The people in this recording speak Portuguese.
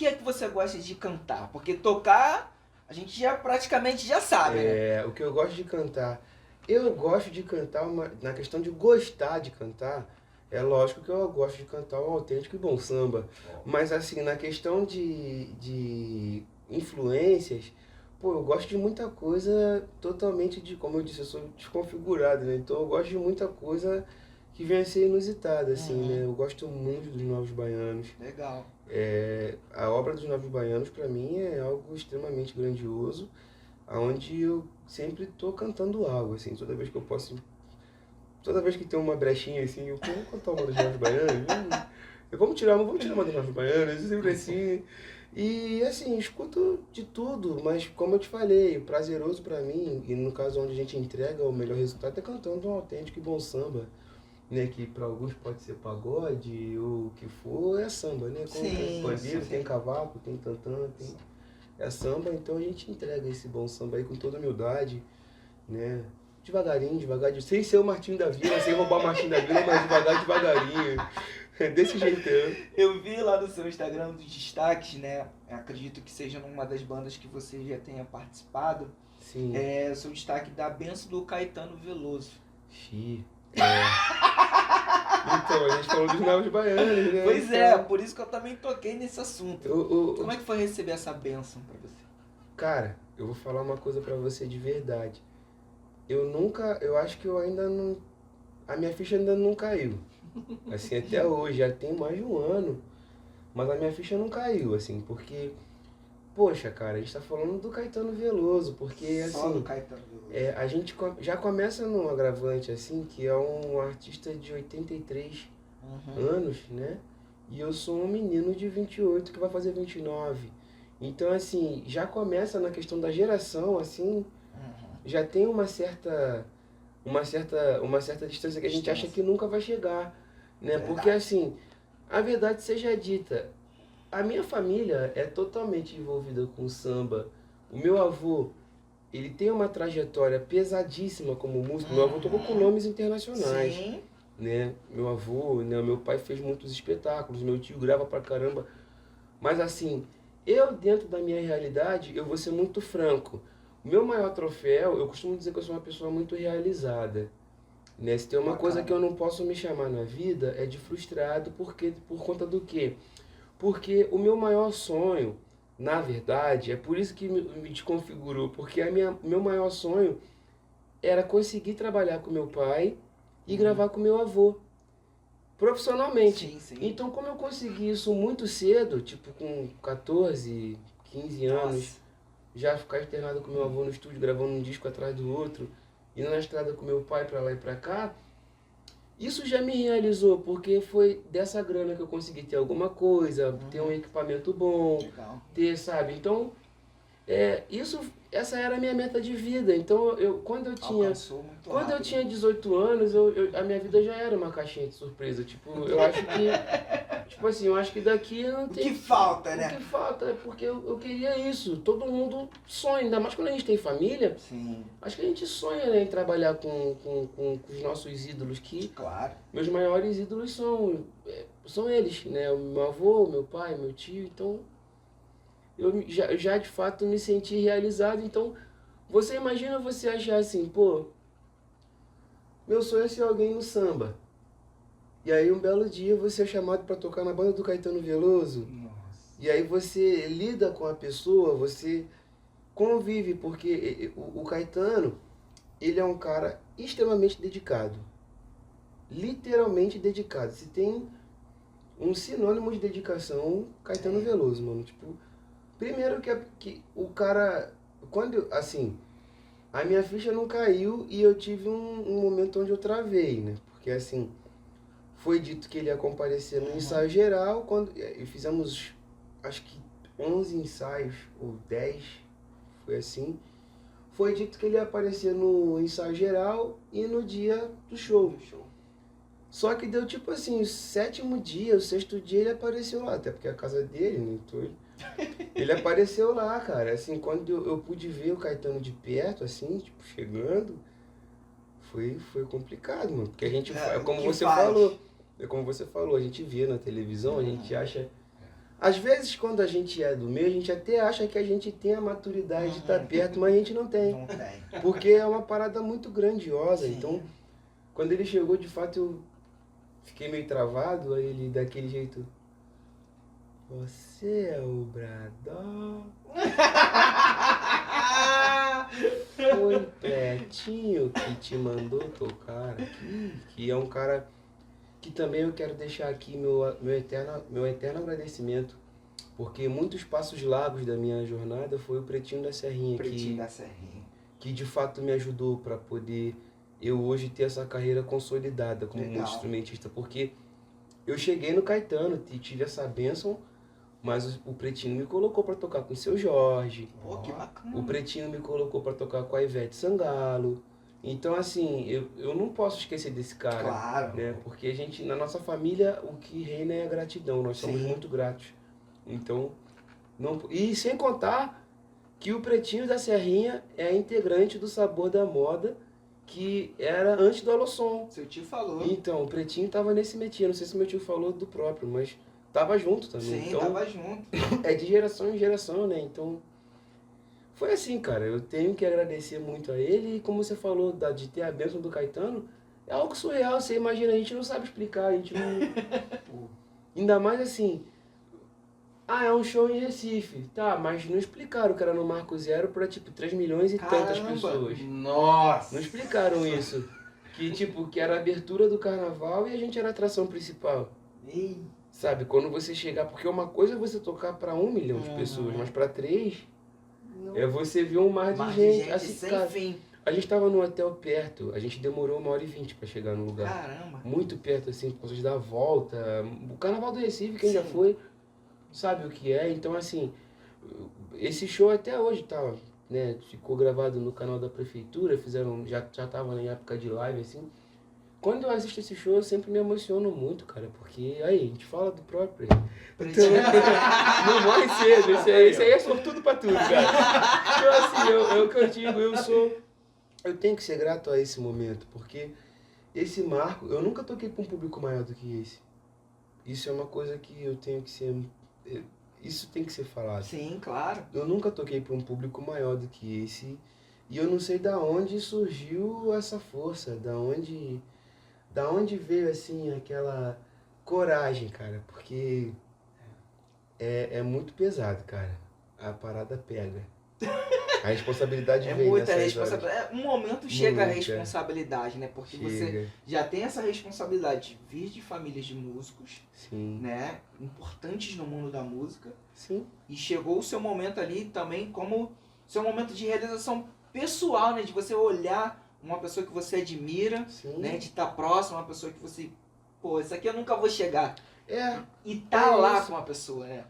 que é que você gosta de cantar? Porque tocar, a gente já praticamente já sabe, né? O que eu gosto de cantar. Eu gosto de cantar, na questão de gostar de cantar, é lógico que eu gosto de cantar um autêntico e bom samba. Mas assim, na questão de influências, pô, eu gosto de muita coisa totalmente como eu disse, eu sou desconfigurado, né? Então eu gosto de muita coisa que vem a ser inusitada, assim, né? Eu gosto muito dos Novos Baianos. Legal. A obra dos Novos Baianos, para mim, é algo extremamente grandioso, onde eu sempre tô cantando algo, assim, toda vez que eu posso, toda vez que tem uma brechinha, assim, eu vou cantar uma dos Novos Baianos, vamos tirar uma dos Novos Baianos, sempre assim. E, assim, escuto de tudo, mas como eu te falei, o prazeroso para mim, e no caso onde a gente entrega o melhor resultado, é cantando um autêntico e bom samba, né, que para alguns pode ser pagode ou o que for, é samba, né? Como tem pandeiro, tem cavaco, tem tantã, tem samba, então a gente entrega esse bom samba aí com toda humildade, né? Devagarinho, sem ser o Martinho da Vila, sem roubar o Martinho da Vila, mas devagarinho. Desse jeitão. Eu vi lá no seu Instagram dos destaques, né? Acredito que seja numa das bandas que você já tenha participado. Sim. O seu destaque da benção do Caetano Veloso. Então, a gente falou dos Novos Baianos, né? Pois então, por isso que eu também toquei nesse assunto. Como é que foi receber essa benção pra você? Cara, eu vou falar uma coisa pra você de verdade. Eu acho que eu ainda não, a minha ficha ainda não caiu. Assim, até hoje, já tem mais de um ano, mas a minha ficha não caiu, assim, porque, poxa, cara, a gente tá falando do Caetano Veloso, porque, Só assim, do Caetano Veloso. a gente já começa num agravante, assim, que é um artista de 83 anos, né? E eu sou um menino de 28 que vai fazer 29. Então, assim, já começa na questão da geração, assim, já tem uma certa distância que a gente acha que nunca vai chegar, né? Verdade. Porque, assim, a verdade seja dita, a minha família é totalmente envolvida com samba. O meu avô, ele tem uma trajetória pesadíssima como músico. Meu avô tocou com nomes internacionais. Sim. Né? Meu avô, né? Meu pai fez muitos espetáculos, meu tio grava pra caramba. Mas assim, eu dentro da minha realidade, eu vou ser muito franco. O meu maior troféu, eu costumo dizer que eu sou uma pessoa muito realizada. Né? Se tem uma coisa que eu não posso me chamar na vida, é de frustrado, porque por conta do quê? Porque o meu maior sonho, na verdade, é por isso que me desconfigurou, porque meu maior sonho era conseguir trabalhar com meu pai e gravar com meu avô, profissionalmente. Sim, sim. Então, como eu consegui isso muito cedo, tipo com 14, 15 anos, já ficar internado com meu avô no estúdio, gravando um disco atrás do outro, indo na estrada com meu pai pra lá e pra cá, isso já me realizou, porque foi dessa grana que eu consegui ter alguma coisa, ter um equipamento bom, ter, sabe? Então, essa era a minha meta de vida. Então, quando eu tinha 18 anos, a minha vida já era uma caixinha de surpresa. Tipo, eu acho que, tipo assim, eu acho que daqui não tem... O que falta, né? O que falta é porque eu queria isso. Todo mundo sonha, ainda mais quando a gente tem família. Sim. Acho que a gente sonha, né, em trabalhar com os nossos ídolos, que Claro. meus maiores ídolos são eles, né? O meu avô, meu pai, meu tio, então eu já de fato me senti realizado. Então, você imagina você achar assim, pô, meu sonho é ser alguém no samba. E aí um belo dia você é chamado para tocar na banda do Caetano Veloso. Nossa. E aí você lida com a pessoa, você convive, porque o Caetano, ele é um cara extremamente dedicado. Literalmente dedicado. Se tem um sinônimo de dedicação, Caetano Veloso, mano. Tipo, primeiro que o cara, quando, assim, a minha ficha não caiu e eu tive um momento onde eu travei, né? Porque, assim, foi dito que ele ia comparecer no ensaio geral, e fizemos, acho que 11 ensaios, ou 10, foi assim. Foi dito que ele ia aparecer no ensaio geral e no dia do show. Só que deu tipo assim, o 7º dia, o 6º dia ele apareceu lá, até porque é a casa dele, né? Então ele apareceu lá, cara. Assim, quando eu pude ver o Caetano de perto, assim, tipo, chegando, foi complicado, mano. Porque a gente, como você falou, a gente vê na televisão, a gente acha, Às vezes, quando a gente é do meio, a gente até acha que a gente tem a maturidade de estar perto, mas a gente não tem. Não tem. Porque é uma parada muito grandiosa. Sim. Então, quando ele chegou, de fato, eu fiquei meio travado. Aí ele, daquele jeito... Você é o Bradó? Foi Pretinho que te mandou tocar aqui? Que é um cara que também eu quero deixar aqui meu eterno agradecimento. Porque muitos passos largos da minha jornada foi o Pretinho da Serrinha. Pretinho da Serrinha. Que de fato me ajudou para poder eu hoje ter essa carreira consolidada como multi-instrumentista. Porque eu cheguei no Caetano e tive essa bênção, mas o Pretinho me colocou para tocar com o Seu Jorge. Pô, que bacana. O Pretinho me colocou para tocar com a Ivete Sangalo. Então, assim, eu não posso esquecer desse cara. Claro. Né? Porque a gente, na nossa família, o que reina é a gratidão. Nós somos muito gratos. Então, não... E sem contar que o Pretinho da Serrinha é integrante do Sabor da Moda, que era antes do Alossom. Seu tio falou. Então, o Pretinho tava nesse metinho. Não sei se meu tio falou do próprio, mas tava junto também. Sim, então, tava junto. É de geração em geração, né? Então, foi assim, cara. Eu tenho que agradecer muito a ele. E como você falou de ter a bênção do Caetano, é algo surreal. Você imagina, a gente não sabe explicar. A gente não... Pô, ainda mais assim... Ah, é um show em Recife. Tá, mas não explicaram que era no Marco Zero pra, tipo, 3 milhões e tantas pessoas. Nossa! Não explicaram isso. Que, tipo, que era a abertura do carnaval e a gente era a atração principal. Ei. Sabe, quando você chegar... Porque uma coisa é você tocar pra 1 milhão de pessoas, mas pra 3... É você ver um mar de gente. Assim, sem cara, fim. a gente tava num hotel perto, a gente demorou 1h20 pra chegar no lugar. Caramba. Muito perto, assim, por causa de dar a volta. O Carnaval do Recife, quem já foi, sabe o que é. Então, assim, esse show até hoje tá, né, ficou gravado no canal da prefeitura, fizeram, já tava em época de live, assim. Quando eu assisto esse show, eu sempre me emociono muito, cara, porque aí, a gente fala do próprio. Então, não morre cedo, isso aí é sortudo pra tudo, cara. Então, assim, eu que eu digo, eu tenho que ser grato a esse momento, porque esse marco, eu nunca toquei pra um público maior do que esse. Isso é uma coisa que eu tenho que ser, isso tem que ser falado. Sim, claro. Eu nunca toquei pra um público maior do que esse, e eu não sei da onde surgiu essa força, da onde veio, assim, aquela coragem, cara, porque é muito pesado, cara. A parada pega. A responsabilidade É vem muita nessas responsabilidade. Um momento chega a responsabilidade, né? Porque você já tem essa responsabilidade de vir de famílias de músicos, Sim. né? Importantes no mundo da música. Sim. E chegou o seu momento ali também como seu momento de realização pessoal, né? De você olhar uma pessoa que você admira, Sim. né? De estar próximo, uma pessoa que você... Pô, isso aqui eu nunca vou chegar. É. E tá lá com uma pessoa, né?